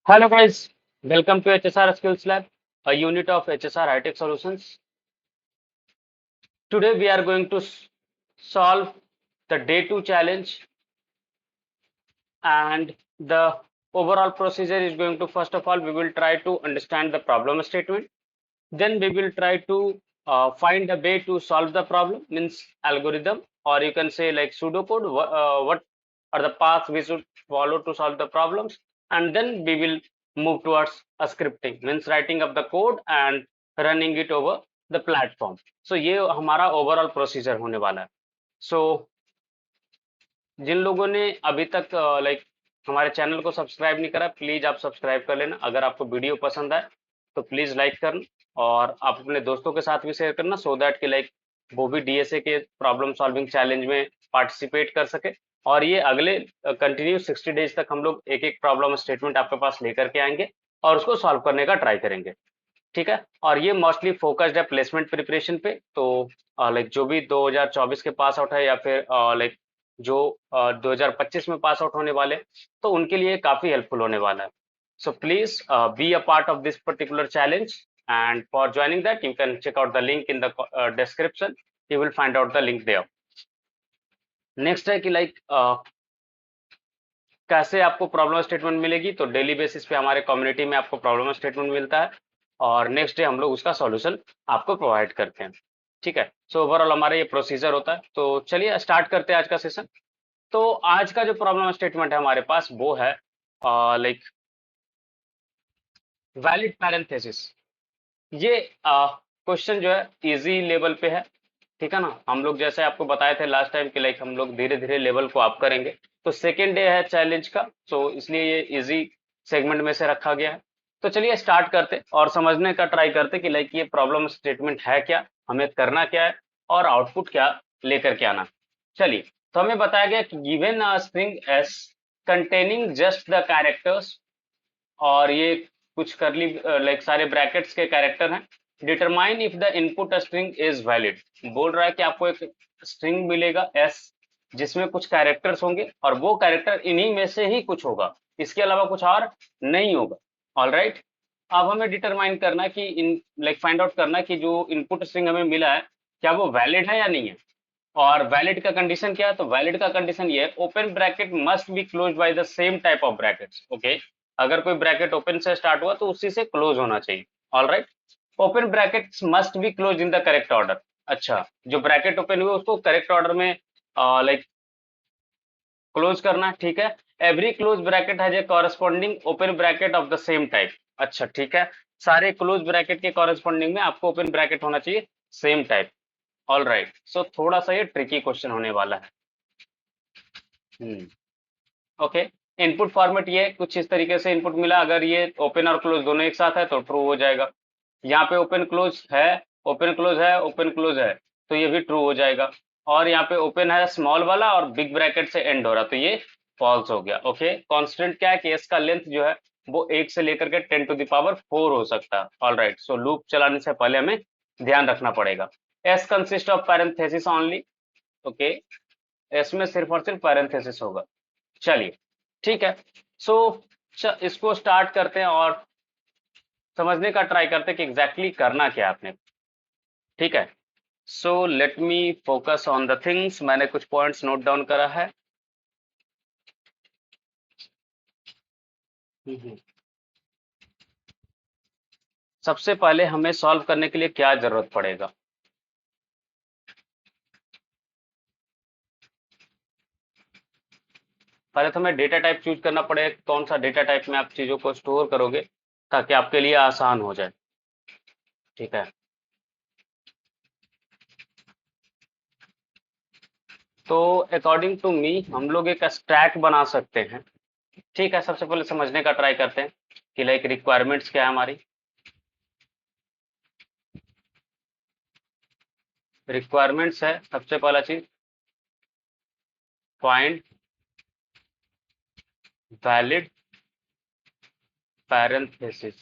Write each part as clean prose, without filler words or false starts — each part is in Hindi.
Hello guys, welcome to HSR Skills Lab, a unit of HSR High-Tech Solutions. Today we are going to solve the day 2 challenge, and the overall procedure is going to, first of all, we will try to understand the problem statement. Then we will try to find a way to solve the problem, means algorithm, or you can say like pseudocode, what are the paths we should follow to solve the problems. And then we will move towards a scripting, means writing up the code and running it over the platform. So ये हमारा ओवरऑल प्रोसीजर होने वाला है. So जिन लोगों ने अभी तक लाइक हमारे चैनल को सब्सक्राइब नहीं करा, प्लीज आप सब्सक्राइब कर लेना. अगर आपको वीडियो पसंद आए तो प्लीज लाइक करना, और आप अपने दोस्तों के साथ भी शेयर करना, सो दैट कि लाइक वो भी डीएसए के प्रॉब्लम सॉल्विंग चैलेंज में पार्टिसिपेट कर सके. और ये अगले कंटिन्यू 60 डेज तक हम लोग एक एक प्रॉब्लम स्टेटमेंट आपके पास लेकर के आएंगे और उसको सॉल्व करने का ट्राई करेंगे. ठीक है. और ये मोस्टली फोकस्ड है प्लेसमेंट प्रिपरेशन पे. तो लाइक जो भी 2024 के पास आउट है, या फिर लाइक जो 2025 में पास आउट होने वाले, तो उनके लिए काफी हेल्पफुल होने वाला है. So please be a part of this particular challenge, and for joining that you can check out the link in the description. You will find out the link there. Next है कि लाइक कैसे आपको प्रॉब्लम स्टेटमेंट मिलेगी. तो डेली बेसिस पे हमारे कम्युनिटी में आपको प्रॉब्लम स्टेटमेंट मिलता है, और नेक्स्ट डे हम लोग उसका सॉल्यूशन आपको प्रोवाइड करते हैं. ठीक है. सो ओवरऑल हमारा ये प्रोसीजर होता है. तो चलिए स्टार्ट करते हैं आज का सेशन. तो आज का जो प्रॉब्लम स्टेटमेंट है हमारे पास, वो है लाइक वैलिड पैरेंथेसिस. ये क्वेश्चन जो है इजी लेवल पे है. ठीक है ना. हम लोग जैसे आपको बताए थे लास्ट टाइम कि लाइक हम लोग धीरे धीरे लेवल को अप करेंगे. तो सेकेंड डे है चैलेंज का, तो इसलिए ये इजी सेगमेंट में से रखा गया है. तो चलिए स्टार्ट करते और समझने का ट्राई करते कि लाइक ये प्रॉब्लम स्टेटमेंट है क्या, हमें करना क्या है, और आउटपुट क्या लेकर के आना. चलिए. तो हमें बताया गया कि given a string S containing just the characters, और ये कुछ करली लाइक सारे ब्रैकेट्स के कैरेक्टर हैं. Determine if the input string is valid. बोल रहा है कि आपको एक स्ट्रिंग मिलेगा एस, जिसमें कुछ कैरेक्टर्स होंगे, और वो कैरेक्टर इन्हीं में से ही कुछ होगा, इसके अलावा कुछ और नहीं होगा. All right. अब हमें डिटरमाइन करना है कि इन लाइक फाइंड आउट करना है कि जो इनपुट स्ट्रिंग हमें मिला है, क्या वो वैलिड है या नहीं है. और वैलिड का कंडीशन क्या है. तो वैलिड का कंडीशन ये है, open bracket must be close by the same type of brackets. Okay. अगर कोई ब्रैकेट ओपन से स्टार्ट हुआ तो उसी से क्लोज होना चाहिए. All right. Open brackets must be close in the correct order. अच्छा, जो ब्रैकेट ओपन हुए उसको करेक्ट ऑर्डर में लाइक क्लोज करना. ठीक है. Every close bracket has a corresponding open bracket of the same type. अच्छा, ठीक है. सारे क्लोज ब्रैकेट के कॉरेस्पॉन्डिंग में आपको ओपन ब्रैकेट होना चाहिए same type. All right. So थोड़ा सा ये ट्रिकी क्वेश्चन होने वाला है. हम्म. ओके. इनपुट फॉर्मेट ये कुछ इस तरीके से इनपुट मिला. अगर ये ओपन और क्लोज दोनों एक साथ है तो ट्रू हो जाएगा. यहाँ पे ओपन क्लोज है, ओपन क्लोज है, ओपन क्लोज है, तो ये भी ट्रू हो जाएगा. और यहाँ पे ओपन है स्मॉल वाला और बिग ब्रैकेट से एंड हो रहा, तो ये फॉल्स हो गया. ओके. कांस्टेंट क्या है कि एस का लेंथ जो है वो 1 से लेकर के 10 टू द पावर 4 हो सकता है. All right. सो लूप चलाने से पहले हमें ध्यान रखना पड़ेगा. S consist of parenthesis only. Okay. S में सिर्फ और सिर्फ पैरेंथेसिस होगा. चलिए. ठीक है. सो इसको स्टार्ट करते हैं और समझने का ट्राई करते हैं कि एग्जैक्टली करना क्या है आपने. ठीक है. सो let me focus on the things. मैंने कुछ पॉइंट्स नोट डाउन करा है. हम्म. सबसे पहले हमें सॉल्व करने के लिए क्या जरूरत पड़ेगा. पहले तो हमें डेटा टाइप चूज करना पड़ेगा, कौन सा डेटा टाइप में आप चीजों को स्टोर करोगे ताकि आपके लिए आसान हो जाए. ठीक है. तो अकॉर्डिंग टू मी हम लोग एक स्टैक बना सकते हैं. ठीक है. सबसे पहले समझने का ट्राई करते हैं कि लाइक रिक्वायरमेंट्स क्या है हमारी. रिक्वायरमेंट्स है सबसे पहला चीज, फाइंड वैलिड पैरेंथेसिस.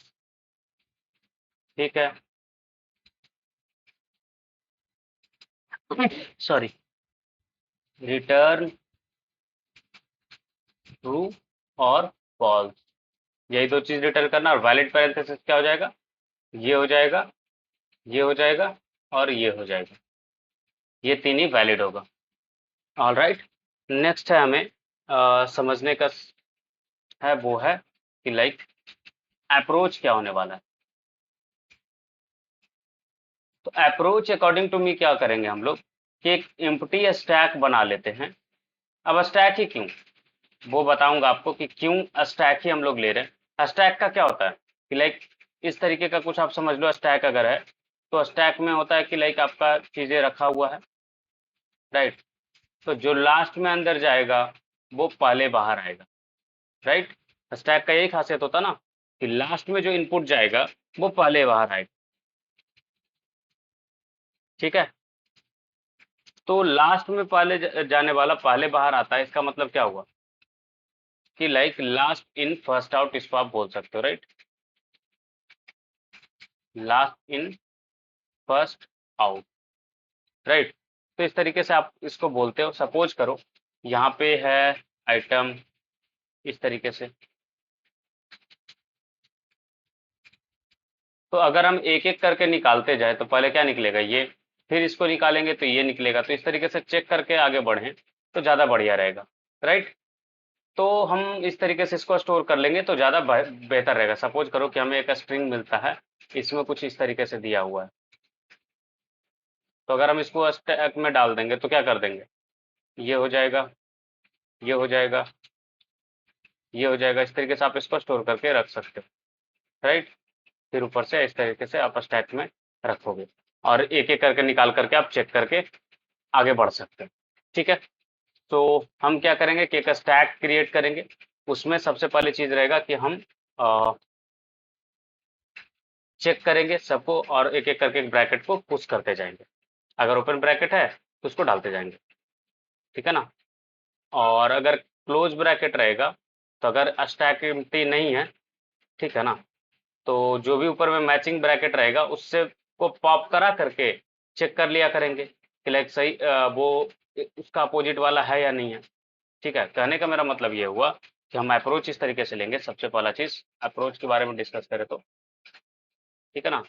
ठीक है. सॉरी. रिटर्न ट्रू और फॉल्स. यही दो चीज रिटर्न करना, और वैलिड पैरेंथेसिस क्या हो जाएगा, ये हो जाएगा, ये हो जाएगा और ये हो जाएगा, ये तीन ही वैलिड होगा। ऑल राइट, नेक्स्ट है हमें समझने का है, वो है कि लाइक अप्रोच क्या होने वाला है। तो अप्रोच अकॉर्डिंग टू मी क्या करेंगे हम लोग कि एक एम्प्टी स्टैक बना लेते हैं। अब स्टैक ही क्यों, वो बताऊंगा आपको कि क्यों स्टैक ही हम लोग ले रहे हैं। स्टैक का क्या होता है कि लाइक इस तरीके का कुछ आप समझ लो, स्टैक अगर है तो स्टैक में होता है कि लाइक आपका चीजें रखा हुआ है, राइट। तो जो लास्ट में अंदर जाएगा वो पहले बाहर आएगा, राइट। स्टैक का यही खासियत होता ना कि लास्ट में जो इनपुट जाएगा वो पहले बाहर आएगा, ठीक है। तो लास्ट में पहले जाने वाला पहले बाहर आता है, इसका मतलब क्या हुआ कि like last in first out, इसको आप बोल सकते हो, right. Last in first out, right. तो इस तरीके से आप इसको बोलते हो। सपोज करो यहाँ पे है आइटम इस तरीके से, तो अगर हम एक एक करके निकालते जाए तो पहले क्या निकलेगा, ये, फिर इसको निकालेंगे तो ये निकलेगा। तो इस तरीके से चेक करके आगे बढ़ें तो ज़्यादा बढ़िया रहेगा, राइट। तो हम इस तरीके से इसको स्टोर कर लेंगे तो ज़्यादा बेहतर रहेगा। सपोज करो कि हमें एक स्ट्रिंग मिलता है, इसमें कुछ इस तरीके से दिया हुआ है, तो अगर हम इसको स्टैक में डाल देंगे तो क्या कर देंगे, ये हो जाएगा, ये हो जाएगा, ये हो जाएगा। इस तरीके से आप इसको स्टोर करके रख सकते हो, राइट। फिर ऊपर से इस तरीके से आप स्टैक में रखोगे और एक एक करके निकाल करके आप चेक करके आगे बढ़ सकते हो, ठीक है। तो हम क्या करेंगे कि एक स्टैक क्रिएट करेंगे। उसमें सबसे पहली चीज रहेगा कि हम चेक करेंगे सबको और एक एक करके ब्रैकेट को पुश करते जाएंगे। अगर ओपन ब्रैकेट है तो उसको डालते जाएंगे, ठीक है ना। और अगर क्लोज ब्रैकेट रहेगा तो अगर स्टैक एम्प्टी नहीं है, ठीक है ना, तो जो भी ऊपर में मैचिंग ब्रैकेट रहेगा उससे को पॉप करा करके चेक कर लिया करेंगे कि लाइक सही वो उसका अपोजिट वाला है या नहीं है, ठीक है। कहने का मेरा मतलब ये हुआ कि हम अप्रोच इस तरीके से लेंगे। सबसे पहला चीज अप्रोच के बारे में डिस्कस करें तो, ठीक है ना।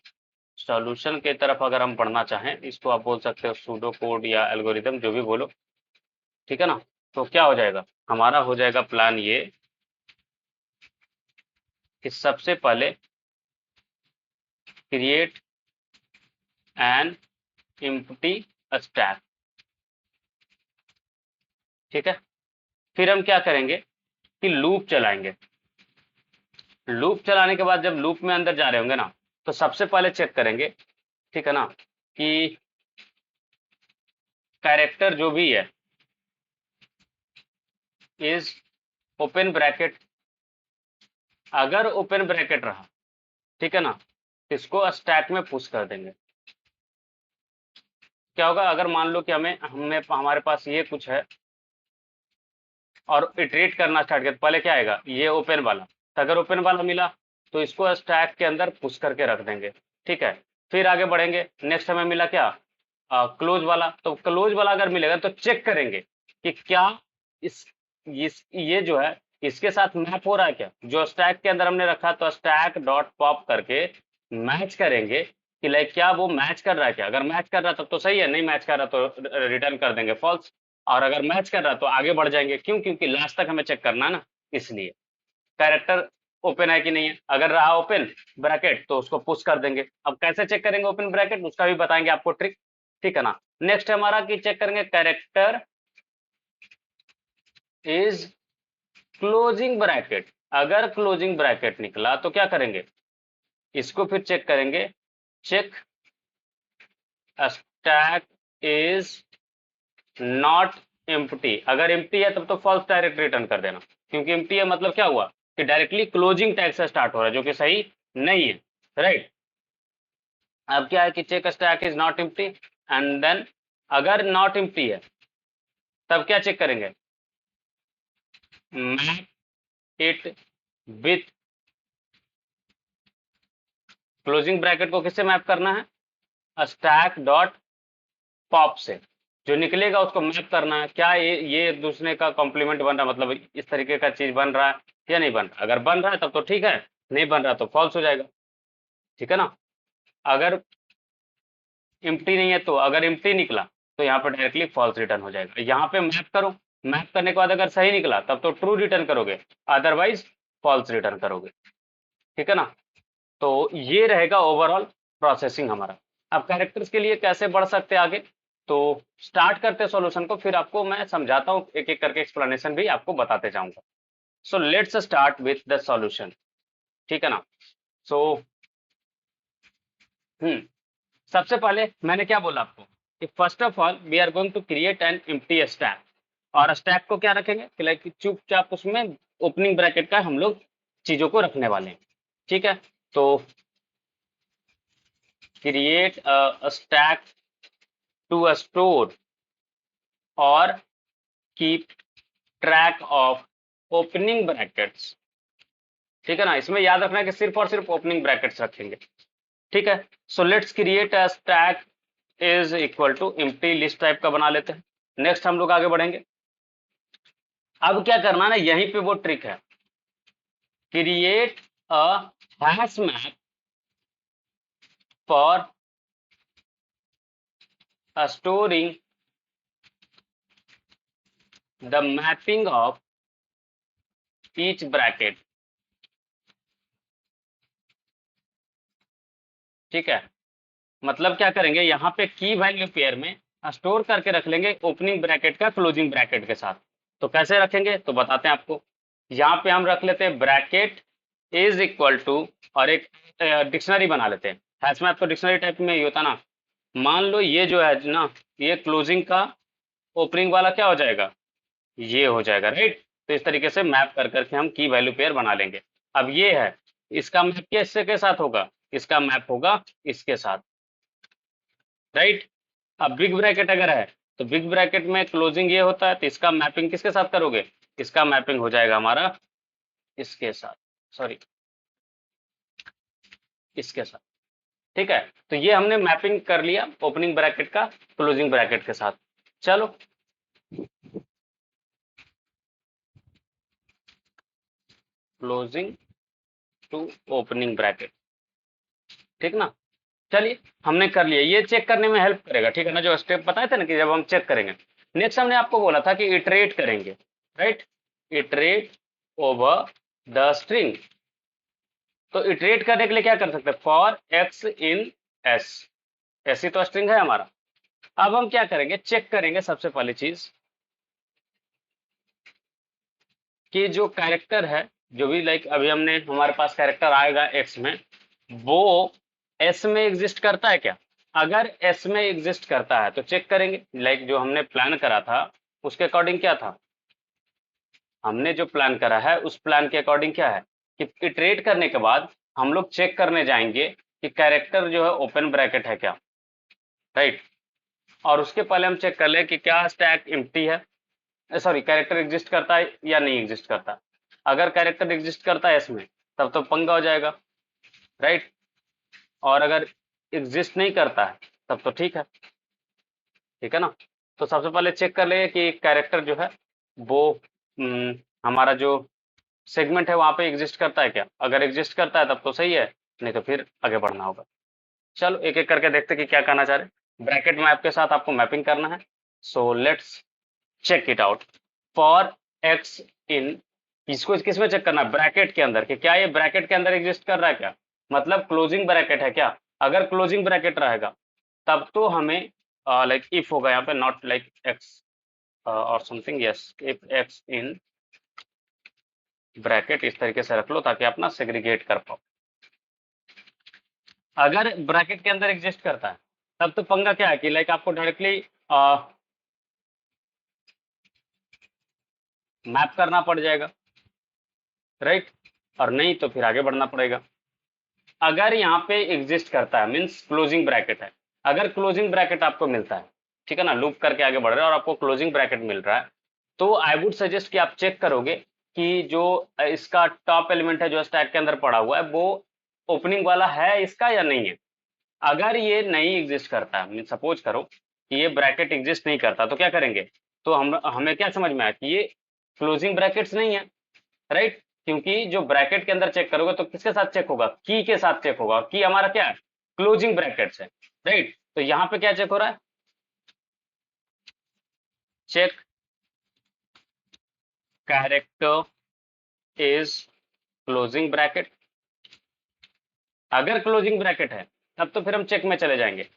सॉल्यूशन की तरफ अगर हम बढ़ना चाहें, इसको आप बोल सकते हो सूडो कोड या एल्गोरिदम, जो भी बोलो, ठीक है ना। तो क्या हो जाएगा, हमारा हो जाएगा प्लान ये कि सबसे पहले क्रिएट एन एम्प्टी स्टैक, ठीक है। फिर हम क्या करेंगे कि लूप चलाएंगे। लूप चलाने के बाद जब लूप में अंदर जा रहे होंगे ना, तो सबसे पहले चेक करेंगे, ठीक है ना, कि कैरेक्टर जो भी है इज ओपन ब्रैकेट। अगर ओपन ब्रैकेट रहा, ठीक है ना, तो इसको स्टैक में पुश कर देंगे। क्या होगा, अगर मान लो कि हमें हमारे पास ये कुछ है और इटरेट करना स्टार्ट किया, तो पहले क्या आएगा, ये ओपन वाला। तो अगर ओपन वाला मिला तो इसको स्टैक के अंदर पुश करके रख देंगे, ठीक है। फिर आगे बढ़ेंगे, नेक्स्ट हमें मिला क्या, क्लोज वाला। तो क्लोज वाला अगर मिलेगा तो चेक करेंगे कि क्या ये जो है इसके साथ मैप हो रहा है क्या, जो स्टैक के अंदर हमने रखा। तो स्टैक डॉट पॉप करके मैच करेंगे कि लाइक क्या वो मैच कर रहा है क्या। अगर मैच कर रहा है तब तो सही है, नहीं मैच कर रहा तो रिटर्न कर देंगे फॉल्स। और अगर मैच कर रहा तो आगे बढ़ जाएंगे, क्यों, क्योंकि लास्ट तक हमें चेक करना है ना, इसलिए। कैरेक्टर ओपन है कि नहीं है, अगर रहा ओपन ब्रैकेट तो उसको पुश कर देंगे। अब कैसे चेक करेंगे ओपन ब्रैकेट, उसका भी बताएंगे आपको ट्रिक, ठीक है ना। नेक्स्ट हमारा की चेक करेंगे कैरेक्टर इज क्लोजिंग ब्रैकेट। अगर क्लोजिंग ब्रैकेट निकला तो क्या करेंगे, इसको फिर चेक करेंगे, check stack is not empty. अगर एम्प्टी है तब तो फॉल्स डायरेक्ट रिटर्न कर देना, क्योंकि एम्प्टी है मतलब क्या हुआ कि डायरेक्टली क्लोजिंग टैग से स्टार्ट हो रहा है, जो कि सही नहीं है, राइट। अब क्या है कि check stack is not empty and then अगर नॉट एम्प्टी है तब क्या चेक करेंगे, map it with, closing bracket को किससे मैप करना है, स्टैक डॉट पॉप से, जो निकलेगा उसको मैप करना है, क्या ये एक दूसरे का कॉम्प्लीमेंट बन रहा है, मतलब इस तरीके का चीज बन रहा है या नहीं बन रहा। अगर बन रहा है तब तो ठीक है, नहीं बन रहा तो फॉल्स हो जाएगा, ठीक है ना। अगर एम्प्टी नहीं है तो, अगर एम्प्टी निकला तो यहाँ पर डायरेक्टली फॉल्स रिटर्न हो जाएगा। यहाँ पे मैप करो, मैप करने के बाद अगर सही निकला तब तो ट्रू रिटर्न करोगे, अदरवाइज फॉल्स रिटर्न करोगे, ठीक है ना। तो ये रहेगा ओवरऑल प्रोसेसिंग हमारा। अब कैरेक्टर्स के लिए कैसे बढ़ सकते हैं आगे, तो स्टार्ट करते हैं सॉल्यूशन को, फिर आपको मैं समझाता हूँ एक एक करके, एक्सप्लेनेशन भी आपको बताते जाऊंगा। So let's start with the solution, ठीक है ना। सो सबसे पहले मैंने क्या बोला आपको कि first of all we are going to create an empty stack, और स्टैक को क्या रखेंगे कि लाइक चुपचाप उसमें ओपनिंग ब्रैकेट का हम लोग चीजों को रखने वाले हैं, ठीक है। तो create a stack to store और keep track of opening brackets, ठीक है ना। इसमें याद रखना है कि सिर्फ और सिर्फ ओपनिंग ब्रैकेट्स रखेंगे, ठीक है। So let's create a stack is equal to empty list type का बना लेते हैं। नेक्स्ट हम लोग आगे बढ़ेंगे। अब क्या करना है ना, यहीं पे वो ट्रिक है, create a hash map for storing the mapping of each bracket, ठीक है। मतलब क्या करेंगे, यहाँ पे की वैल्यू पेयर में स्टोर करके रख लेंगे ओपनिंग ब्रैकेट का क्लोजिंग ब्रैकेट के साथ। तो कैसे रखेंगे तो बताते हैं आपको। यहाँ पे हम रख लेते हैं ब्रैकेट इज इक्वल टू, और एक डिक्शनरी बना लेते हैं। हैश मैप तो डिक्शनरी टाइप में ही होता ना। मान लो ये जो है ना, ये क्लोजिंग का ओपनिंग वाला क्या हो जाएगा, ये हो जाएगा, राइट। तो इस तरीके से मैप कर करके हम की वैल्यू पेयर बना लेंगे। अब ये है, इसका मैप किससे के साथ होगा, इसका मैप होगा इसके साथ, राइट। अब बिग ब्रैकेट अगर है तो बिग ब्रैकेट में क्लोजिंग ये होता है, तो इसका मैपिंग किसके साथ करोगे, इसका मैपिंग हो जाएगा हमारा इसके साथ, सॉरी इसके साथ, ठीक है। तो ये हमने मैपिंग कर लिया ओपनिंग ब्रैकेट का क्लोजिंग ब्रैकेट के साथ। चलो क्लोजिंग टू ओपनिंग ब्रैकेट, ठीक ना। चलिए हमने कर लिया, ये चेक करने में हेल्प करेगा, ठीक है ना, जो स्टेप बताए थे ना कि जब हम चेक करेंगे। नेक्स्ट हमने आपको बोला था कि इटरेट करेंगे, right, iterate over the string. तो इटरेट करने के लिए क्या कर सकते हैं, फॉर एक्स इन एस, ऐसी तो स्ट्रिंग है हमारा। अब हम क्या करेंगे, चेक करेंगे सबसे पहली चीज कि जो कैरेक्टर है, जो भी लाइक अभी हमने हमारे पास कैरेक्टर आएगा एक्स में, वो एस में एग्जिस्ट करता है क्या। अगर एस में एग्जिस्ट करता है तो चेक करेंगे, लाइक जो हमने प्लान करा था उसके अकॉर्डिंग क्या था, हमने जो प्लान करा है उस प्लान के अकॉर्डिंग क्या है कि इटरेट करने के बाद हम लोग चेक करने जाएंगे कि कैरेक्टर जो है ओपन ब्रैकेट है क्या, राइट। और उसके पहले हम चेक कर ले कि क्या स्टैक एम्प्टी है, सॉरी कैरेक्टर एग्जिस्ट करता है या नहीं एग्जिस्ट करता। अगर कैरेक्टर एग्जिस्ट करता है इसमें तब तो पंगा हो जाएगा, राइट। और अगर एग्जिस्ट नहीं करता है तब तो ठीक है, ठीक है ना। तो सबसे पहले चेक कर लेंगे कि कैरेक्टर जो है वो हमारा जो सेगमेंट है वहां पे एग्जिस्ट करता है क्या। अगर एग्जिस्ट करता है तब तो सही है, नहीं तो फिर आगे बढ़ना होगा। चलो एक एक करके देखते कि क्या कहना चाह रहे। ब्रैकेट मैप के साथ आपको मैपिंग करना है, so let's check it out for x in, इसको किसमें चेक करना है, ब्रैकेट के अंदर, कि क्या ये ब्रैकेट के अंदर एग्जिस्ट कर रहा है क्या, मतलब क्लोजिंग ब्रैकेट है क्या। अगर क्लोजिंग ब्रैकेट रहेगा तब तो हमें लाइक इफ होगा यहाँ पे, नॉट लाइक एक्स और something, yes if x in bracket, इस तरीके से रख लो ताकि आप ना सेग्रीगेट कर पाओ। अगर ब्रैकेट के अंदर एग्जिस्ट करता है तब तो पंगा क्या है कि लाइक आपको डायरेक्टली मैप करना पड़ जाएगा, राइट। और नहीं तो फिर आगे बढ़ना पड़ेगा। अगर यहाँ पे एग्जिस्ट करता है मीन्स क्लोजिंग ब्रैकेट है, अगर क्लोजिंग ब्रैकेट आपको मिलता है, ठीक है ना, लूप करके आगे बढ़ रहे हैं और आपको क्लोजिंग ब्रैकेट मिल रहा है, तो आई वुड सजेस्ट कि आप चेक करोगे कि जो इसका टॉप एलिमेंट है जो स्टैक के अंदर पड़ा हुआ है वो ओपनिंग वाला है इसका या नहीं है। अगर ये नहीं एग्जिस्ट करता है, मीन सपोज करो कि ये ब्रैकेट एग्जिस्ट नहीं करता, तो क्या करेंगे? तो हम हमें क्या समझ में आया कि ये क्लोजिंग ब्रैकेट्स नहीं है, राइट? क्योंकि जो ब्रैकेट के अंदर चेक करोगे तो किसके साथ चेक होगा? की के साथ चेक होगा, और की हमारा क्या है? क्लोजिंग ब्रैकेट्स है, राइट? तो यहाँ पे क्या चेक हो रहा है? Check character is closing bracket. अगर क्लोजिंग ब्रैकेट है तब तो फिर हम चेक में चले जाएंगे।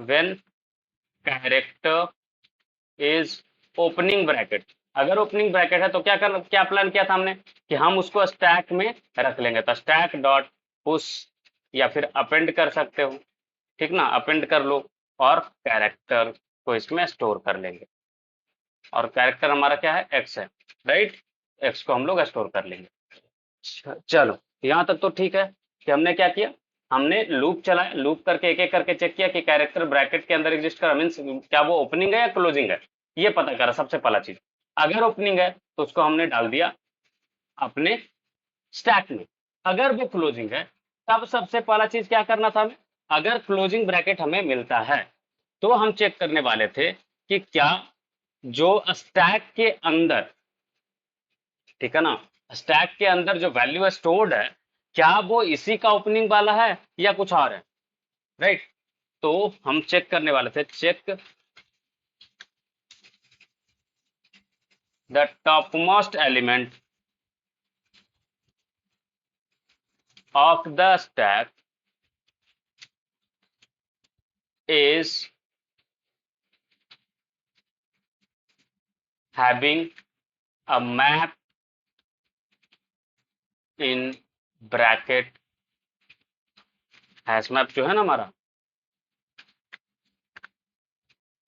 When character is opening bracket. अगर ओपनिंग ब्रैकेट है तो क्या प्लान किया था हमने कि हम उसको स्टैक में रख लेंगे, तो स्टैक डॉट पुश, या फिर अपेंड कर सकते हो, ठीक ना? अपेंड कर लो और कैरेक्टर को इसमें स्टोर कर लेंगे, और कैरेक्टर हमारा क्या है? एक्स है, राइट? एक्स को हम लोग स्टोर कर लेंगे। चलो, यहाँ तक तो ठीक है कि हमने क्या किया, हमने लूप चलाया, लूप करके एक एक करके चेक किया कि कैरेक्टर ब्रैकेट के अंदर एग्जिस्ट कर मीन्स क्या वो ओपनिंग है या क्लोजिंग है, ये पता करा सबसे पहला चीज। अगर ओपनिंग है तो उसको हमने डाल दिया अपने स्टैक में। अगर वो क्लोजिंग है तब सबसे पहला चीज क्या करना था हमें? अगर क्लोजिंग ब्रैकेट हमें मिलता है तो हम चेक करने वाले थे कि क्या जो स्टैक के अंदर, ठीक है ना, स्टैक के अंदर जो वैल्यू स्टोर्ड है, क्या वो इसी का ओपनिंग वाला है या कुछ और है, राइट? तो हम चेक करने वाले थे, check the top most element of the stack is having a map in bracket hash map जो है ना हमारा,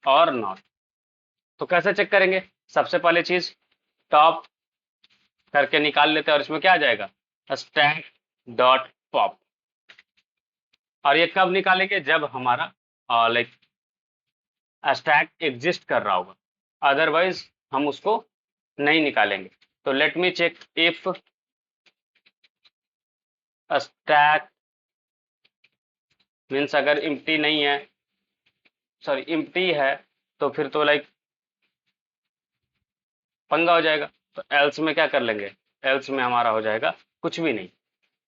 और नॉट। तो कैसे चेक करेंगे? सबसे पहले चीज टॉप करके निकाल लेते हैं, और इसमें क्या आ जाएगा? Stack dot pop. और ये कब निकालेंगे? जब हमारा लाइक स्टैक एग्जिस्ट कर रहा होगा, अदरवाइज हम उसको नहीं निकालेंगे। तो let me check if stack means अगर इम्प्टी नहीं है, सॉरी इम्प्टी है, तो फिर तो लाइक पंगा हो जाएगा। तो एल्स में क्या कर लेंगे? एल्स में हमारा हो जाएगा कुछ भी नहीं।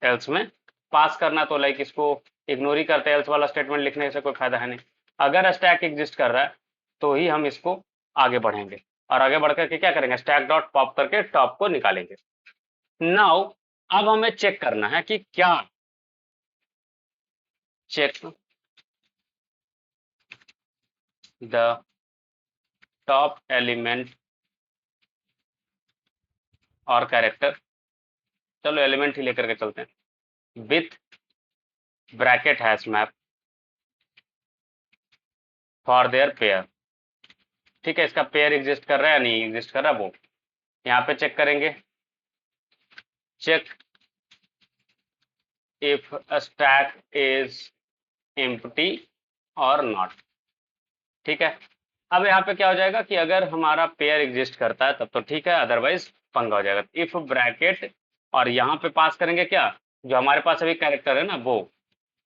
एल्स में पास करना तो लाइक इसको इग्नोर ही करते हैं, एल्स वाला स्टेटमेंट लिखने से कोई फायदा है नहीं। अगर स्टैक एग्जिस्ट कर रहा है तो ही हम इसको आगे बढ़ेंगे, और आगे बढ़ करके क्या करेंगे? स्टैक डॉट पॉप करके टॉप को निकालेंगे। नाउ अब हमें चेक करना है कि क्या, चेक द टॉप एलिमेंट और कैरेक्टर, चलो एलिमेंट ही लेकर के चलते हैं, with bracket hash map for their pair. ठीक है, इसका पेयर एग्जिस्ट कर रहा है या नहीं एग्जिस्ट कर रहा है, वो यहाँ पे चेक करेंगे। Check if stack is empty और नॉट। ठीक है, अब यहाँ पे क्या हो जाएगा कि अगर हमारा पेयर एग्जिस्ट करता है तब तो ठीक है, अदरवाइज पंगा हो जाएगा। इफ ब्रैकेट, और यहाँ पे पास करेंगे क्या? जो हमारे पास अभी कैरेक्टर है ना, वो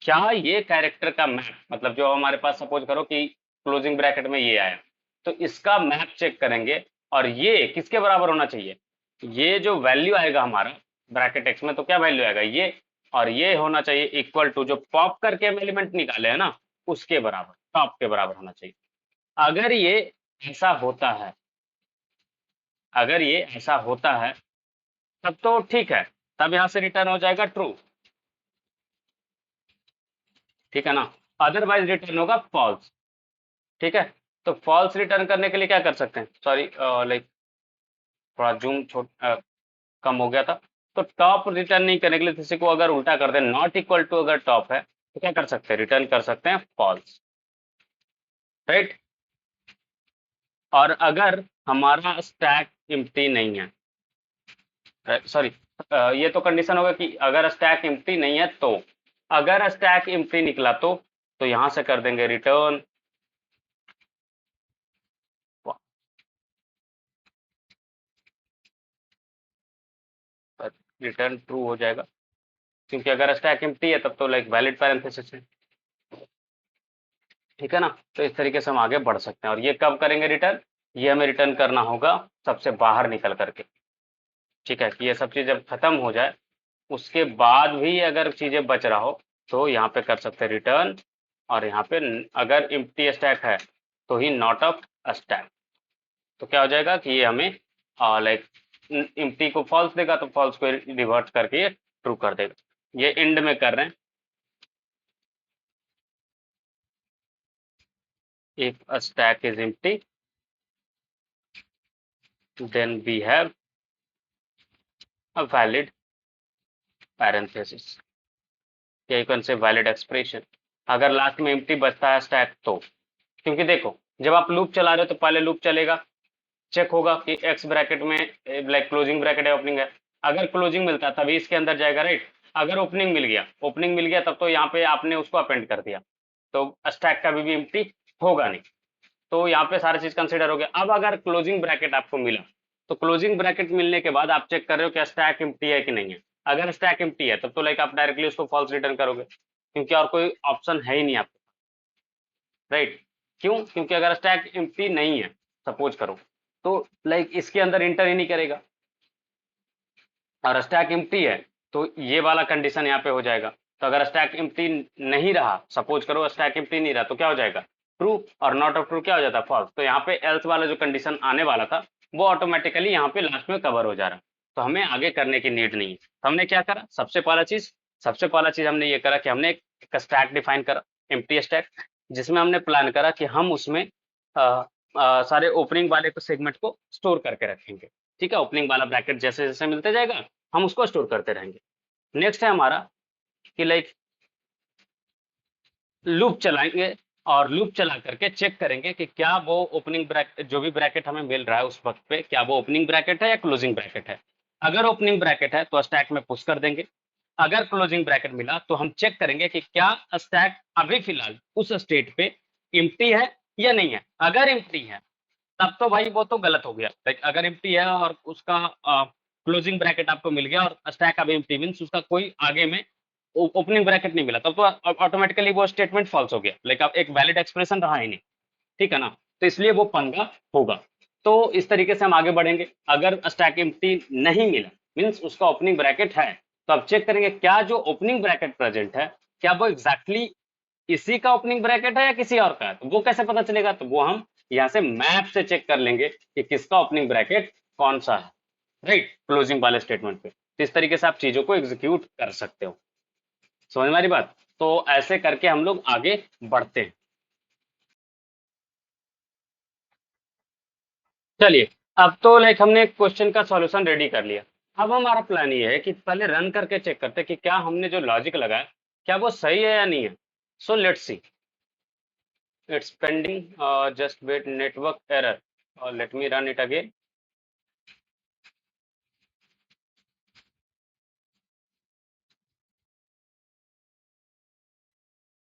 क्या ये कैरेक्टर का मैप, मतलब जो हमारे पास सपोज करो कि क्लोजिंग ब्रैकेट में ये आया, तो इसका मैप चेक करेंगे, और ये किसके बराबर होना चाहिए? ये जो वैल्यू आएगा हमारा ब्रैकेट एक्स में, तो क्या वैल्यू आएगा? ये, और ये होना चाहिए इक्वल टू जो पॉप करके हम एलिमेंट निकाले हैं ना, उसके बराबर, टॉप के बराबर होना चाहिए। अगर ये ऐसा होता है, अगर ये ऐसा होता है तब तो ठीक है, तब यहाँ से रिटर्न हो जाएगा ट्रू, ठीक है ना? अदरवाइज रिटर्न होगा फॉल्स। ठीक है, तो फॉल्स रिटर्न करने के लिए क्या कर सकते हैं? सॉरी लाइक थोड़ा जूम कम हो गया था। तो टॉप रिटर्न नहीं करने के लिए किसी को अगर उल्टा कर दें, नॉट इक्वल टू अगर टॉप है तो क्या कर सकते हैं? रिटर्न कर सकते हैं फॉल्स, राइट? और अगर हमारा स्टैक एम्प्टी नहीं है, सॉरी ये तो कंडीशन होगा कि अगर स्टैक एम्प्टी नहीं है, तो अगर स्टैक एम्प्टी निकला तो यहां से कर देंगे रिटर्न, रिटर्न ट्रू हो जाएगा। क्योंकि अगर स्टैक एम्प्टी है तब तो लाइक वैलिड पैरेंथेसिस है, ठीक है ना। तो इस तरीके से हम आगे बढ़ सकते हैं। और ये कब करेंगे रिटर्न, ये हमें रिटर्न करना होगा सबसे बाहर निकल करके, ठीक है। कि ये सब चीज जब खत्म हो जाए उसके बाद भी अगर चीजें बच रहा हो तो यहाँ पे कर सकते हैं रिटर्न। और यहाँ पे अगर एम्प्टी स्टैक है तो ही नॉट ऑफ स्टैक, तो क्या हो जाएगा कि ये हमें लाइक एम्प्टी को फॉल्स देगा तो फॉल्स को रिवर्ट करके ये ट्रू कर देगा। ये एंड में कर रहे हैं। If a stack is empty then we have a valid parenthesis, या you can say valid expression. अगर लास्ट में एम्प्टी बचता है स्टैक तो, क्योंकि देखो जब आप लूप चला रहे हो तो पहले लूप चलेगा, चेक होगा कि एक्स ब्रैकेट में लाइक क्लोजिंग ब्रैकेट है ओपनिंग है। अगर क्लोजिंग मिलता है तभी इसके अंदर जाएगा, राइट। अगर ओपनिंग मिल गया तब तो यहाँ पे आपने उसको अपेंड कर दिया, तो स्टैक का भी एम्प्टी होगा नहीं। तो यहाँ पे सारी चीज कंसिडर हो गया। अब अगर क्लोजिंग ब्रैकेट आपको मिला तो क्लोजिंग ब्रैकेट मिलने के बाद आप चेक कर रहे हो कि स्टैक एम्प्टी है कि नहीं है। अगर स्टैक एम्प्टी है तब तो लाइक आप डायरेक्टली उसको फॉल्स रिटर्न करोगे, क्योंकि और कोई ऑप्शन है ही नहीं आपको, राइट। क्यों, क्योंकि अगर स्टैक एम्प्टी नहीं है सपोज करो तो लाइक इसके अंदर इंटर ही नहीं करेगा। और स्टैक एम्प्टी है तो ये वाला कंडीशन यहाँ पे हो जाएगा। तो अगर स्टैक एम्प्टी नहीं रहा, सपोज करो स्टैक एम्प्टी नहीं रहा, तो क्या हो जाएगा ट्रू, और नॉट ऑफ ट्रू क्या हो जाता है फॉल्स। तो यहाँ पे एल्स वाला जो कंडीशन आने वाला था वो ऑटोमेटिकली यहाँ पे लास्ट में कवर हो जा रहा। तो हमें आगे करने की नीड नहीं है। तो हमने क्या करा, सबसे पहला चीज हमने ये करा कि हमने एक स्टैक डिफाइन करा, एम्प्टी स्टैक, जिसमें हमने प्लान करा कि हम उसमें सारे ओपनिंग वाले सेगमेंट को स्टोर करके रखेंगे, ठीक है। ओपनिंग वाला ब्रैकेट जैसे जैसे मिलते जाएगा हम उसको स्टोर करते रहेंगे। नेक्स्ट है हमारा कि लाइक लूप चलाएंगे, और लूप चला करके चेक करेंगे कि क्या वो ओपनिंग ब्रैकेट, जो भी ब्रैकेट हमें मिल रहा है उस वक्त पे, क्या वो ओपनिंग ब्रैकेट है या क्लोजिंग ब्रैकेट है। अगर ओपनिंग ब्रैकेट है तो स्टैक में पुश कर देंगे। अगर क्लोजिंग ब्रैकेट मिला तो हम चेक करेंगे कि क्या स्टैक अभी फिलहाल उस स्टेट पे एम्प्टी है या नहीं है। अगर एम्प्टी है तब तो भाई वो तो गलत हो गया, लाइक अगर एम्प्टी है और उसका क्लोजिंग ब्रैकेट आपको मिल गया और स्टैक अब एम्प्टी मींस उसका कोई आगे में ओपनिंग ब्रैकेट नहीं मिला, तब तो ऑटोमेटिकली वो स्टेटमेंट फॉल्स हो गया, लाइक अब एक वैलिड एक्सप्रेशन रहा ही नहीं, ठीक है ना। तो इसलिए वो पंगा होगा। तो इस तरीके से हम आगे बढ़ेंगे। अगर स्टैक एम्प्टी नहीं मिला मींस उसका ओपनिंग ब्रैकेट है, तो अब चेक करेंगे क्या जो ओपनिंग ब्रैकेट प्रेजेंट है क्या वो एग्जैक्टली इसी का ओपनिंग ब्रैकेट है या किसी और का है। तो वो कैसे पता चलेगा, तो वो हम यहाँ से मैप से चेक कर लेंगे कि किसका ओपनिंग ब्रैकेट कौन सा है, राइट, क्लोजिंग वाले स्टेटमेंट पे। तो इस तरीके से आप चीजों को एग्जीक्यूट कर सकते हो। समझ में आ रही बात। तो ऐसे करके हम लोग आगे बढ़ते हैं। चलिए, अब तो लाइक हमने क्वेश्चन का सॉल्यूशन रेडी कर लिया। अब हमारा प्लान ये है कि पहले रन करके चेक करते हैं कि क्या हमने जो लॉजिक लगाया क्या वो सही है या नहीं है। So let's see, it's pending, just wait, network error, let me run it again.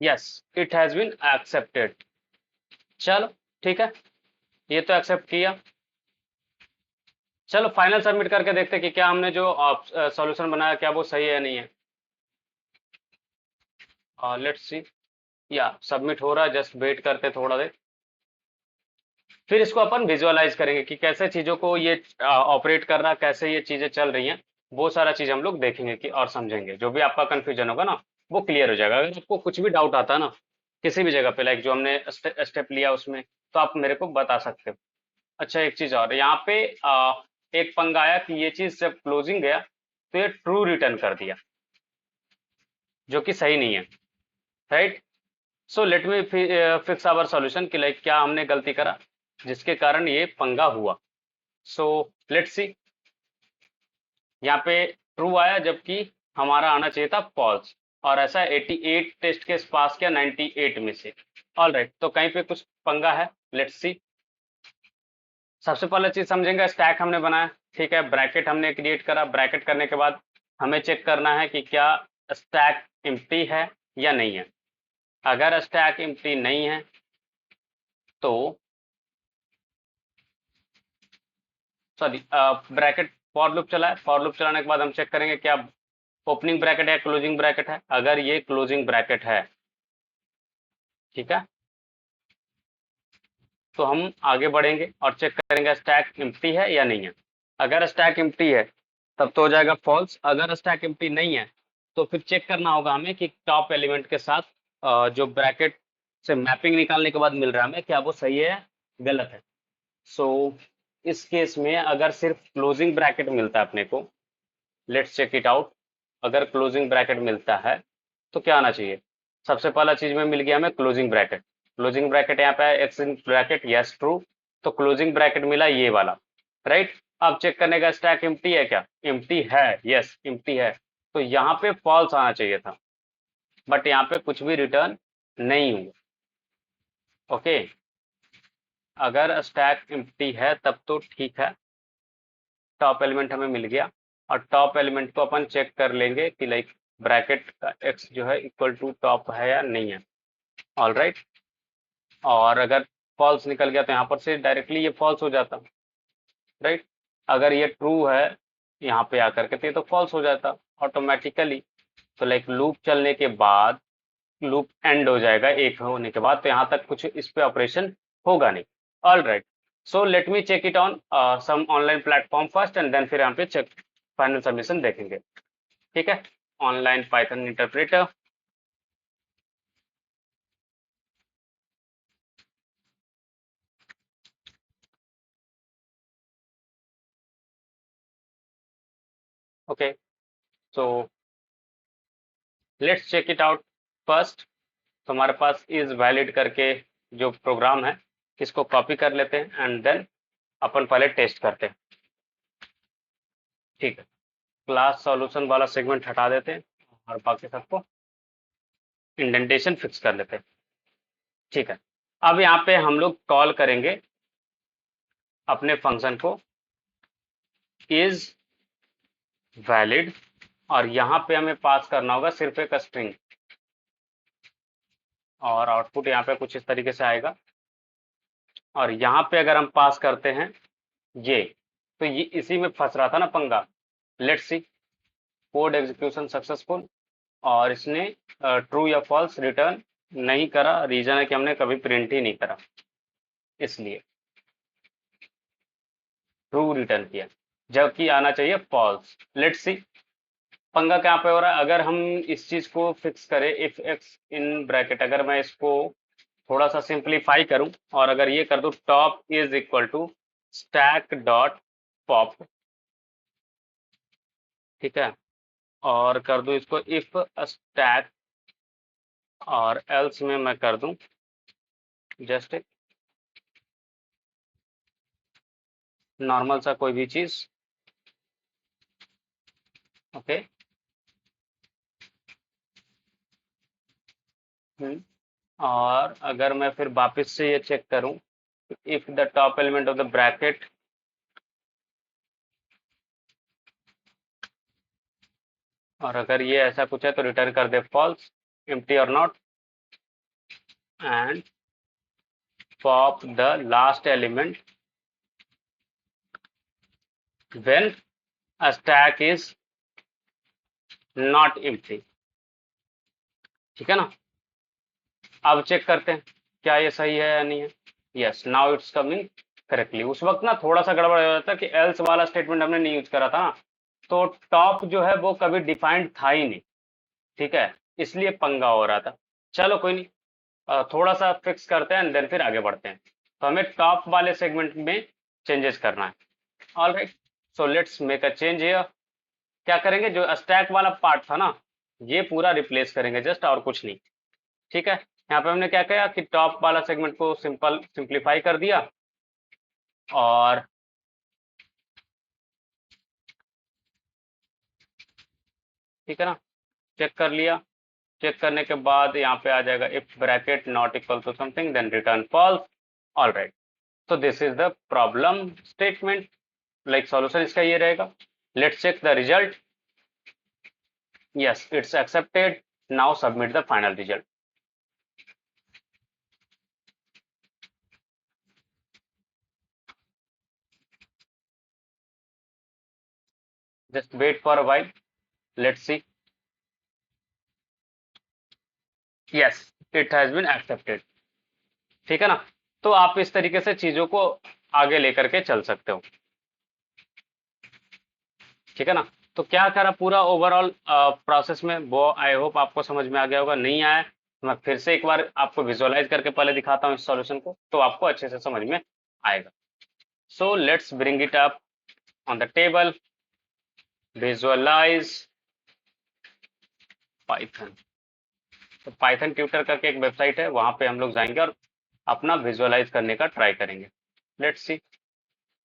Yes, it has been accepted. चलो ठीक है, ये तो एक्सेप्ट किया। चलो फाइनल सबमिट करके देखते हैं कि क्या हमने जो सॉल्यूशन बनाया क्या वो सही है या नहीं है। लेट्स सी, या सबमिट हो रहा है, जस्ट वेट करते थोड़ा देर। फिर इसको अपन विजुअलाइज करेंगे कि कैसे चीजों को ये ऑपरेट कर रहा, कैसे ये चीजें चल रही हैं। वो सारा चीज हम लोग देखेंगे कि और समझेंगे। जो भी आपका कंफ्यूजन होगा ना वो क्लियर हो जाएगा। अगर आपको कुछ भी डाउट आता है ना किसी भी जगह पे, लाइक जो हमने स्टेप लिया उसमें, तो आप मेरे को बता सकते हो। अच्छा एक चीज और यहाँ पे एक पंगा आया कि ये चीज जब क्लोजिंग गया तो ये ट्रू रिटर्न कर दिया, जो कि सही नहीं है, right. So let me fix our solution कि लाइक क्या हमने गलती करा जिसके कारण ये पंगा हुआ। सो लेट्स सी, यहाँ पे ट्रू आया जबकि हमारा आना चाहिए था फॉल्स, और ऐसा 88 टेस्ट केस पास किया 98 में से। ऑल राइट, तो कहीं पे कुछ पंगा है, लेट्स सी। सबसे पहले चीज समझेंगे, स्टैक हमने बनाया, ठीक है, ब्रैकेट हमने क्रिएट करा। ब्रैकेट करने के बाद हमें चेक करना है कि क्या स्टैक एम्प्टी है या नहीं है। अगर स्टैक एम्प्टी नहीं है तो सॉरी, ब्रैकेट फॉर लूप चला है। फॉर लूप चलाने के बाद हम चेक करेंगे क्या ओपनिंग ब्रैकेट है क्लोजिंग ब्रैकेट है? अगर ये क्लोजिंग ब्रैकेट है, ठीक है, तो हम आगे बढ़ेंगे और चेक करेंगे स्टैक एम्प्टी है या नहीं है। अगर स्टैक एम्प्टी है तब तो हो जाएगा फॉल्स। अगर स्टैक एम्प्टी नहीं है तो फिर चेक करना होगा हमें कि टॉप एलिमेंट के साथ जो ब्रैकेट से मैपिंग निकालने के बाद मिल रहा है हमें, क्या वो सही है या गलत है। सो इस केस में अगर सिर्फ क्लोजिंग ब्रैकेट मिलता है अपने को, लेट्स चेक इट आउट। अगर क्लोजिंग ब्रैकेट मिलता है तो क्या आना चाहिए? सबसे पहला चीज में मिल गया हमें क्लोजिंग ब्रैकेट। क्लोजिंग ब्रैकेट यहाँ पे है x in bracket, yes true. तो क्लोजिंग ब्रैकेट मिला ये वाला, राइट। अब चेक करने का स्टैक एम्प्टी है क्या? एम्प्टी है, यस एम्प्टी है। तो यहाँ पे फॉल्स आना चाहिए था, बट यहाँ पे कुछ भी रिटर्न नहीं हुआ। ओके, अगर स्टैक एम्प्टी है तब तो ठीक है, टॉप एलिमेंट हमें मिल गया। और टॉप एलिमेंट को अपन चेक कर लेंगे कि लाइक ब्रैकेट का एक्स जो है इक्वल टू टॉप है या नहीं है। ऑल राइट, और अगर फॉल्स निकल गया तो यहाँ पर से डायरेक्टली ये फॉल्स हो जाता, राइट। अगर ये ट्रू है यहाँ पे आकर के तो ये तो फॉल्स हो जाता ऑटोमेटिकली। तो लाइक लूप चलने के बाद लूप एंड हो जाएगा एक होने के बाद, तो यहाँ तक कुछ इस पे ऑपरेशन होगा नहीं। All right, so let me check it on some online platform first and then फिर यहाँ पे चेक फाइनल सबमिशन देखेंगे, ठीक है। Online Python interpreter, okay. So let's check it out first. तो हमारे पास इज वैलिड करके जो प्रोग्राम है, इसको कॉपी कर लेते हैं एंड देन अपन पहले टेस्ट करते हैं, ठीक है। क्लास सॉल्यूशन वाला सेगमेंट हटा देते हैं और बाकी सबको इंडेंटेशन फिक्स कर लेते हैं, ठीक है। अब यहाँ पे हम लोग कॉल करेंगे अपने फंक्शन को इज वैलिड, और यहाँ पे हमें पास करना होगा सिर्फ एक स्ट्रिंग, और आउटपुट यहाँ पे कुछ इस तरीके से आएगा। और यहाँ पे अगर हम पास करते हैं ये, तो ये इसी में फंस रहा था ना पंगा। Let's see, code execution successful, और इसने ट्रू या फॉल्स रिटर्न नहीं करा। रीजन है कि हमने कभी प्रिंट ही नहीं करा, इसलिए ट्रू रिटर्न किया, जबकि आना चाहिए फॉल्स। लेट्स सी पंगा कहाँ पे हो रहा है। अगर हम इस चीज को फिक्स करें, इफ एक्स इन ब्रैकेट, अगर मैं इसको थोड़ा सा सिंप्लीफाई करूं और अगर ये कर दूं top is equal to stack dot pop, ठीक है, और कर दूं इसको इफ स्टैक, और एल्स में मैं कर दूं जस्ट नॉर्मल सा कोई भी चीज, ओके। और अगर मैं फिर वापस से ये चेक करूं, if the top element of the bracket, और अगर ये ऐसा कुछ है तो रिटर्न कर दे फॉल्स, एम्प्टी और not, and pop the last element when a stack is not empty, ठीक है ना। अब चेक करते हैं क्या ये सही है या नहीं है। Yes, now it's coming correctly. उस वक्त ना थोड़ा सा गड़बड़ हो जाता है कि एल्स वाला स्टेटमेंट हमने नहीं यूज करा था ना, तो टॉप जो है वो कभी डिफाइंड था ही नहीं, ठीक है, इसलिए पंगा हो रहा था। चलो कोई नहीं, थोड़ा सा फिक्स करते हैं एंड देन फिर आगे बढ़ते हैं। तो हमें टॉप वाले सेगमेंट में चेंजेस करना है। All right, so let's make a change here. क्या करेंगे, जो स्टैक वाला पार्ट था ना, ये पूरा रिप्लेस करेंगे जस्ट, और कुछ नहीं, ठीक है। यहाँ पे हमने क्या किया कि टॉप वाला सेगमेंट को सिंप्लीफाई कर दिया, और ठीक है ना, चेक कर लिया। चेक करने के बाद यहाँ पे आ जाएगा if bracket not equal to something then return false. All right, so this is the problem statement, like solution इसका ये रहेगा। let's check the result, yes it's accepted, now submit the final result। just wait for a while, let's see। Yes, it has been accepted. ठीक है ना। तो आप इस तरीके से चीजों को आगे लेकर के चल सकते हो। ठीक है ना। तो क्या करा पूरा ओवरऑल प्रोसेस में, वो आई होप आपको समझ में आ गया होगा। नहीं आया तो मैं फिर से एक बार आपको विजुअलाइज करके पहले दिखाता हूँ इस सॉल्यूशन को, तो आपको अच्छे से समझ में आएगा। So let's bring it up on the table. Visualize Python. तो पाइथन ट्यूटर करके एक वेबसाइट है, वहां पे हम लोग जाएंगे और अपना विजुअलाइज करने का ट्राई करेंगे। Let's see.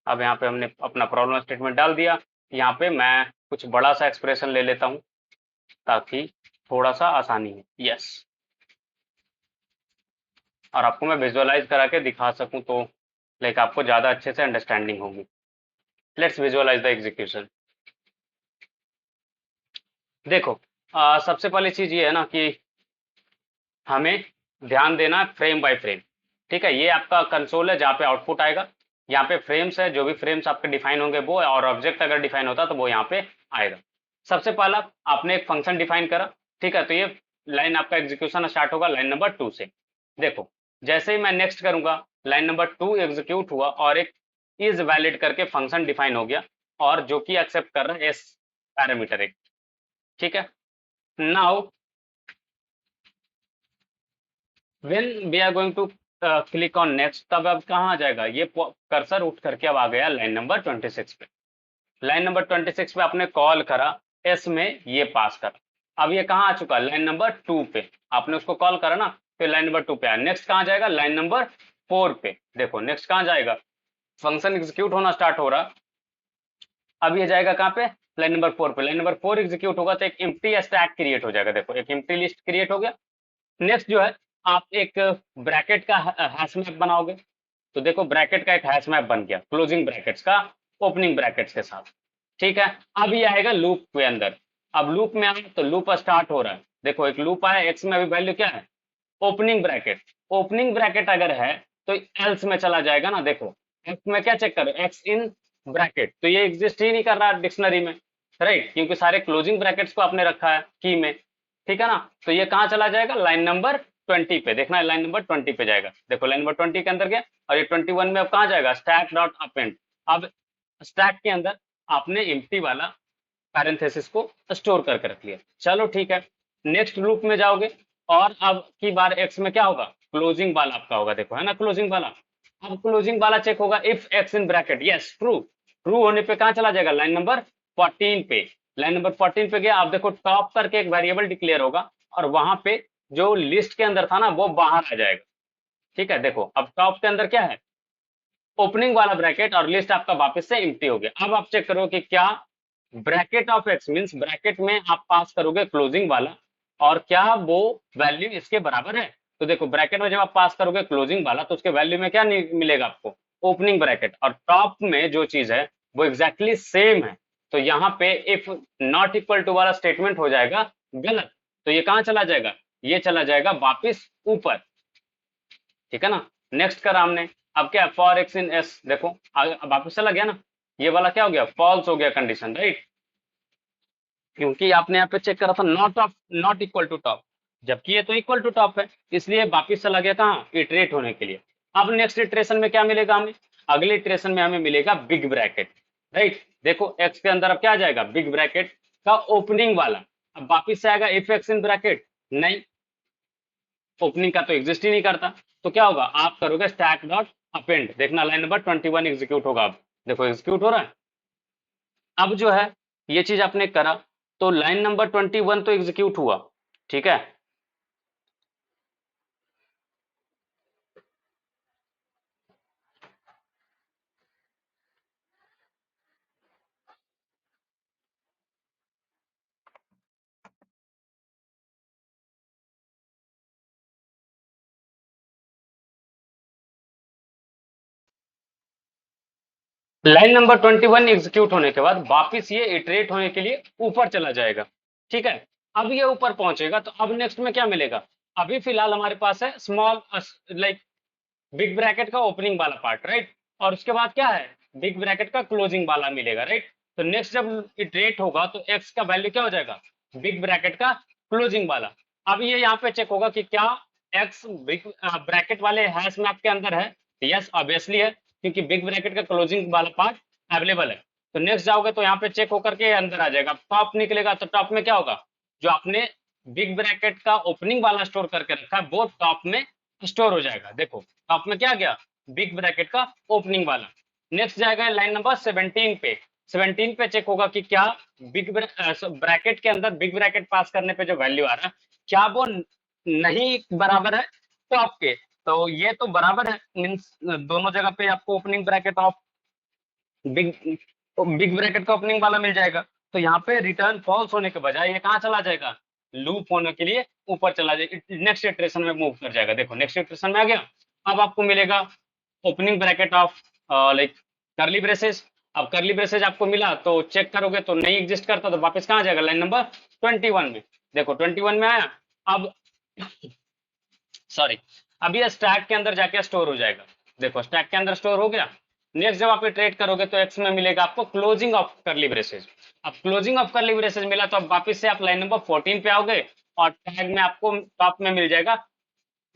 अब यहाँ पे हमने अपना प्रॉब्लम स्टेटमेंट डाल दिया। यहाँ पे मैं कुछ बड़ा सा एक्सप्रेशन ले लेता हूँ ताकि थोड़ा सा आसानी है। यस। और आपको मैं विजुअलाइज करा के दिखा सकूं तो लाइक आपको ज्यादा अच्छे से अंडरस्टैंडिंग होगी। Let's visualize the execution. देखो, सबसे पहली चीज ये है ना कि हमें ध्यान देना फ्रेम बाय फ्रेम। ठीक है, ये आपका कंसोल है जहाँ पे आउटपुट आएगा। यहाँ पे फ्रेम्स है, जो भी फ्रेम्स आपके डिफाइन होंगे वो, और ऑब्जेक्ट अगर डिफाइन होता तो वो यहाँ पे आएगा। सबसे पहला आपने एक फंक्शन डिफाइन करा। ठीक है, तो ये लाइन आपका एग्जीक्यूशन स्टार्ट होगा लाइन नंबर 2 से। देखो, जैसे ही मैं नेक्स्ट करूंगा, लाइन नंबर 2 एग्जीक्यूट हुआ और एक इज वैलिड करके फंक्शन डिफाइन हो गया, और जो कि एक्सेप्ट कर रहा है एस पैरामीटर एक। ठीक है। Now when we are going to click on next, तब अब कहाँ आ जाएगा ये कर्सर उठ करके अब आ गया लाइन नंबर 26 पे। लाइन नंबर 26 पे आपने कॉल करा, एस में ये पास करा। अब ये कहाँ आ चुका, लाइन नंबर 2 पे। आपने उसको कॉल करा ना, तो लाइन नंबर 2 पे आया। नेक्स्ट कहाँ जाएगा, लाइन नंबर 4 पे। देखो नेक्स्ट कहाँ जाएगा, फंक्शन एग्जीक्यूट होना स्टार्ट हो रहा। अब ये जाएगा कहाँ पे, लाइन नंबर 4 पे। लाइन नंबर 4 एग्जीक्यूट होगा तो एक एम्प्टी स्टैक क्रिएट हो जाएगा। देखो एक एम्प्टी लिस्ट क्रिएट हो गया। नेक्स्ट जो है, आप एक ब्रैकेट का हैश मैप बनाओगे। तो देखो ब्रैकेट का एक हैश मैप बन गया, क्लोजिंग ब्रैकेट्स का ओपनिंग ब्रैकेट्स के साथ। ठीक है। अब ये आएगा लूप के अंदर। अब लूप में आए तो लूप स्टार्ट हो रहा है। देखो एक लूप आया, एक्स में अभी वैल्यू क्या है, ओपनिंग ब्रैकेट। ओपनिंग ब्रैकेट अगर है तो एल्स में चला जाएगा ना। देखो एक्स में क्या चेक करो, एक्स इन ब्रैकेट, तो ये एग्जिस्ट ही नहीं कर रहा डिक्शनरी में, राइट, क्योंकि सारे क्लोजिंग ब्रैकेट्स को आपने रखा है की में। ठीक है ना। तो ये कहाँ चला जाएगा, लाइन नंबर 20 पे। देखना है लाइन नंबर 20 पे जाएगा। देखो लाइन नंबर 20 के अंदर गया, और ये 21 में अब कहाँ जाएगा, स्टैक डॉट अपेंड। अब स्टैक के अंदर आपने एम्प्टी वाला पैरेंथेसिस को स्टोर करके रख लिया। चलो ठीक है। नेक्स्ट लूप में जाओगे, और अब की बार एक्स में क्या होगा, क्लोजिंग वाला आपका होगा। देखो है ना क्लोजिंग वाला। अब क्लोजिंग वाला चेक होगा, if x in bracket, yes true. True होने पे कहाँ चला जाएगा, लाइन नंबर 14 पे। लाइन नंबर 14 पे गया। आप देखो टॉप करके एक वेरिएबल डिक्लेयर होगा, और वहां पे जो लिस्ट के अंदर था ना वो बाहर आ जाएगा। ठीक है। देखो अब टॉप के अंदर क्या है, ओपनिंग वाला ब्रैकेट, और लिस्ट आपका वापस से एम्प्टी हो गया। अब आप चेक करो कि क्या bracket of x means bracket में आप पास करोगे क्लोजिंग वाला, और क्या वो वैल्यू इसके बराबर है। तो देखो ब्रैकेट में जब आप पास करोगे क्लोजिंग वाला, तो उसके वैल्यू में क्या मिलेगा आपको, ओपनिंग ब्रैकेट। और टॉप में जो चीज है वो एग्जैक्टली सेम है। तो यहाँ पे इफ नॉट इक्वल टू वाला स्टेटमेंट हो जाएगा गलत। तो ये कहाँ चला जाएगा, ये चला जाएगा वापिस ऊपर। ठीक है ना। नेक्स्ट करा हमने। अब क्या, फॉर एक्स इन एस। देखो अब वापस चला गया ना, ये वाला क्या हो गया, फॉल्स हो गया कंडीशन, राइट, क्योंकि आपने यहाँ पे चेक करा था not of not equal to top, जबकि ये तो इक्वल टू टॉप है, इसलिए वापिस चला गया कहाँ, इटरेट होने के लिए। अब नेक्स्ट इटरेशन में क्या मिलेगा हमें, अगले इटरेशन में हमें मिलेगा बिग ब्रैकेट, राइट। देखो एक्स के अंदर अब क्या जाएगा, बिग ब्रैकेट का ओपनिंग वाला। अब वापिस से आएगा इफ एक्स इन ब्रैकेट, नहीं, ओपनिंग का तो एग्जिस्ट ही नहीं करता। तो क्या होगा, आप करोगे स्टैक डॉट अपेंड। देखना लाइन नंबर 21 एग्जीक्यूट होगा। अब देखो एग्जीक्यूट हो रहा है। अब जो है ये चीज आपने करा, तो लाइन नंबर 21 तो एग्जीक्यूट हुआ। ठीक है। लाइन नंबर 21 एग्जीक्यूट होने के बाद वापिस ये इटरेट होने के लिए ऊपर चला जाएगा। ठीक है। अब ये ऊपर पहुंचेगा, तो अब नेक्स्ट में क्या मिलेगा, अभी फिलहाल हमारे पास है स्मॉल लाइक बिग ब्रैकेट का ओपनिंग वाला पार्ट, राइट, और उसके बाद क्या है, बिग ब्रैकेट का क्लोजिंग वाला मिलेगा, राइट। तो नेक्स्ट जब इटरेट होगा तो एक्स का वैल्यू क्या हो जाएगा, बिग ब्रैकेट का क्लोजिंग वाला। अब ये यहाँ पे चेक होगा कि क्या एक्स बिग ब्रैकेट वाले हैश मैप के अंदर है। यस ऑब्वियसली है, क्योंकि बिग ब्रैकेट का क्लोजिंग वाला पार्ट अवेलेबल है। तो नेक्स्ट जाओगे तो यहाँ पे चेक होकर के अंदर आ जाएगा, टॉप निकलेगा तो टॉप में क्या होगा, जो आपने बिग ब्रैकेट का ओपनिंग वाला स्टोर करके रखा है वो टॉप में स्टोर हो जाएगा। देखो टॉप में क्या गया, बिग ब्रैकेट का ओपनिंग वाला। नेक्स्ट जाएगा लाइन नंबर 17 पे। 17 पे चेक होगा कि क्या बिग ब्रैकेट के अंदर बिग ब्रैकेट पास करने पे जो वैल्यू आ रहा है, क्या वो नहीं बराबर है टॉप के। तो ये तो बराबर है, मीन्स दोनों जगह पे आपको opening bracket of big big bracket का ओपनिंग वाला मिल जाएगा। तो यहाँ पे रिटर्न फॉल्स होने के बजाय ये कहाँ चला जाएगा, लूप होने के लिए ऊपर चला जाएगा, नेक्स्ट इटरेशन में मूव कर जाएगा। देखो नेक्स्ट इटरेशन में आ गया। अब आपको मिलेगा ओपनिंग ब्रैकेट ऑफ लाइक करली ब्रेसेस। अब करली ब्रेसेस आपको मिला तो चेक करोगे तो नहीं एग्जिस्ट करता, तो वापस कहाँ जाएगा, लाइन नंबर 21 में। देखो 21 में आया। अब सॉरी, अब ये स्टैक के अंदर जाके स्टोर हो जाएगा। देखो स्टैक के अंदर स्टोर हो गया। नेक्स्ट जब आप ट्रेड करोगे तो एक्स में मिलेगा आपको क्लोजिंग ऑफ करली ब्रेसेस। अब क्लोजिंग ऑफ करली ब्रेसेस मिला तो अब वापस से आप लाइन नंबर 14 पे आओगे और टैग में आपको टॉप में मिल जाएगा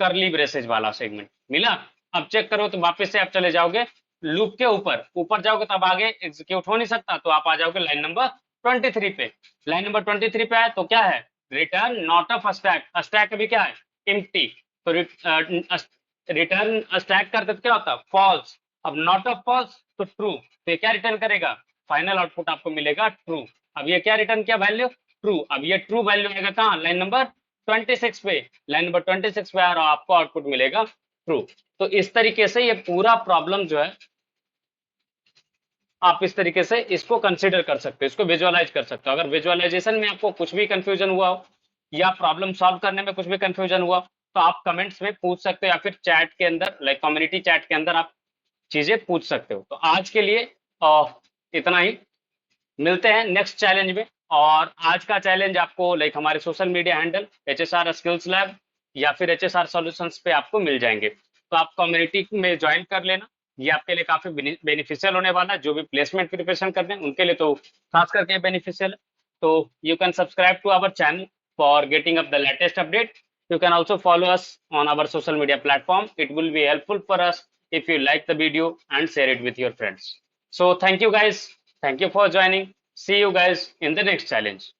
करली ब्रेसेस वाला सेगमेंट मिला। अब चेक करो तो वापस से आप चले जाओगे लूप के ऊपर, ऊपर जाओगे तब आगे एग्जीक्यूट हो नहीं सकता, तो आप आ जाओगे लाइन नंबर 23 पे। लाइन नंबर 23 पे आए तो क्या है, return not of stack. Stack अभी क्या है, एम्प्टी। तो रिटर्न स्टैक करते तो क्या होता, फॉल्स। अब नॉट ऑफ फॉल्स तो ट्रू, तो ये क्या रिटर्न करेगा, फाइनल आउटपुट आपको मिलेगा ट्रू। अब ये क्या रिटर्न किया, वैल्यू ट्रू। अब ये ट्रू वैल्यू आएगा कहाँ, लाइन नंबर 26 पे। लाइन नंबर 26 पे आ रहा, आपको आउटपुट मिलेगा ट्रू। तो इस तरीके से ये पूरा प्रॉब्लम जो है, आप इस तरीके से इसको कंसिडर कर सकते हो, इसको विजुअलाइज कर सकते हो। अगर विजुअलाइजेशन में आपको कुछ भी कंफ्यूजन हुआ हो या प्रॉब्लम सॉल्व करने में कुछ भी कंफ्यूजन हुआ, तो आप कमेंट्स में पूछ सकते हो या फिर चैट के अंदर, लाइक कम्युनिटी चैट के अंदर आप चीजें पूछ सकते हो। तो आज के लिए इतना ही। मिलते हैं नेक्स्ट चैलेंज में। और आज का चैलेंज आपको लाइक हमारे social media handle HSR skills lab या फिर HSR सॉल्यूशंस पे आपको मिल जाएंगे। तो आप कम्युनिटी में ज्वाइन कर लेना, ये आपके लिए काफी बेनिफिशियल होने वाला है। जो भी प्लेसमेंट प्रिपरेशन करते हैं उनके लिए तो खास करके बेनिफिशियल है। तो you can subscribe to our channel for getting up the latest update. You can also follow us on our social media platform. It will be helpful for us if you like the video and share it with your friends. So thank you guys. Thank you for joining. See you guys in the next challenge.